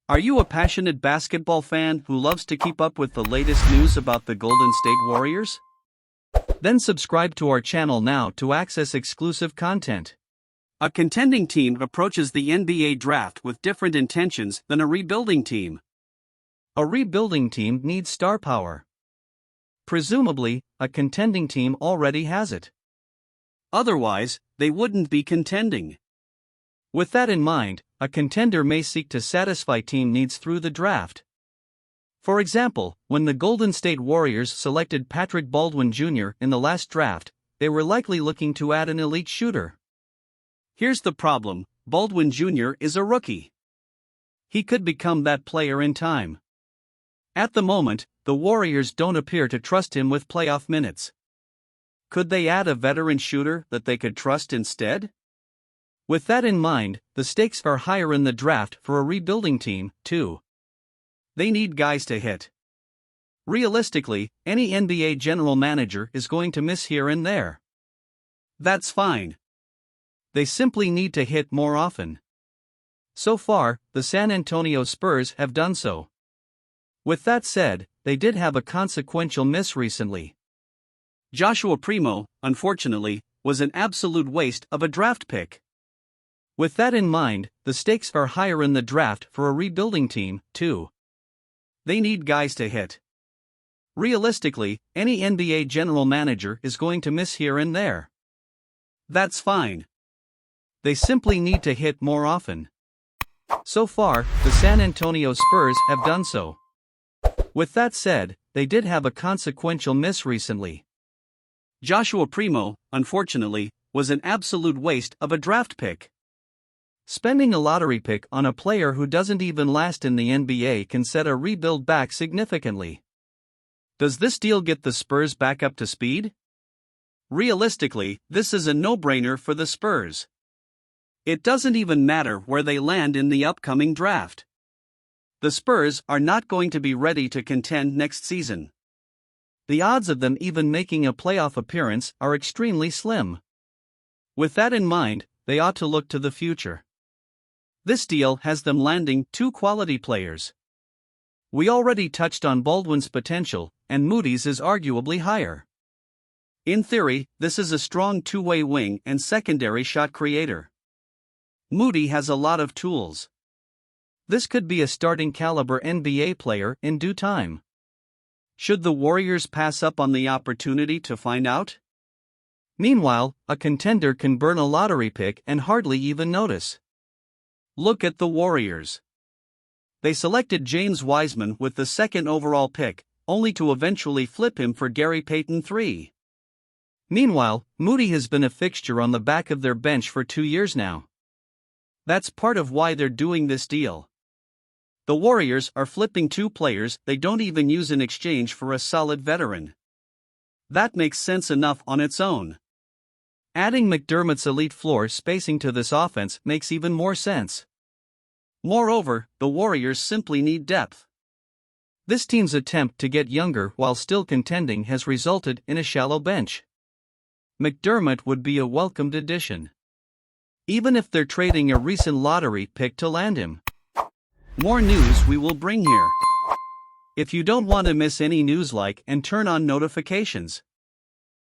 Are you a passionate basketball fan who loves to keep up with the latest news about the Golden State Warriors? Then subscribe to our channel now to access exclusive content. A contending team approaches the NBA draft with different intentions than a rebuilding team. A rebuilding team needs star power. Presumably, a contending team already has it. Otherwise, they wouldn't be contending. With that in mind, a contender may seek to satisfy team needs through the draft. For example, when the Golden State Warriors selected Patrick Baldwin Jr. in the last draft, they were likely looking to add an elite shooter. Here's the problem: Baldwin Jr. is a rookie. He could become that player in time. At the moment, the Warriors don't appear to trust him with playoff minutes. Could they add a veteran shooter that they could trust instead? With that in mind, the stakes are higher in the draft for a rebuilding team, too. They need guys to hit. Realistically, any NBA general manager is going to miss here and there. That's fine. They simply need to hit more often. So far, the San Antonio Spurs have done so. With that said, they did have a consequential miss recently. Joshua Primo, unfortunately, was an absolute waste of a draft pick. With that in mind, the stakes are higher in the draft for a rebuilding team, too. They need guys to hit. Realistically, any NBA general manager is going to miss here and there. That's fine. They simply need to hit more often. So far, the San Antonio Spurs have done so. With that said, they did have a consequential miss recently. Joshua Primo, unfortunately, was an absolute waste of a draft pick. Spending a lottery pick on a player who doesn't even last in the NBA can set a rebuild back significantly. Does this deal get the Spurs back up to speed? Realistically, this is a no-brainer for the Spurs. It doesn't even matter where they land in the upcoming draft. The Spurs are not going to be ready to contend next season. The odds of them even making a playoff appearance are extremely slim. With that in mind, they ought to look to the future. This deal has them landing two quality players. We already touched on Baldwin's potential, and Moody's is arguably higher. In theory, this is a strong two-way wing and secondary shot creator. Moody has a lot of tools. This could be a starting caliber NBA player in due time. Should the Warriors pass up on the opportunity to find out? Meanwhile, a contender can burn a lottery pick and hardly even notice. Look at the Warriors. They selected James Wiseman with the second overall pick, only to eventually flip him for Gary Payton III. Meanwhile, Moody has been a fixture on the back of their bench for 2 years now. That's part of why they're doing this deal. The Warriors are flipping two players they don't even use in exchange for a solid veteran. That makes sense enough on its own. Adding McDermott's elite floor spacing to this offense makes even more sense. Moreover, the Warriors simply need depth. This team's attempt to get younger while still contending has resulted in a shallow bench. McDermott would be a welcomed addition. Even if they're trading a recent lottery pick to land him. More news we will bring here. If you don't want to miss any news, like and turn on notifications.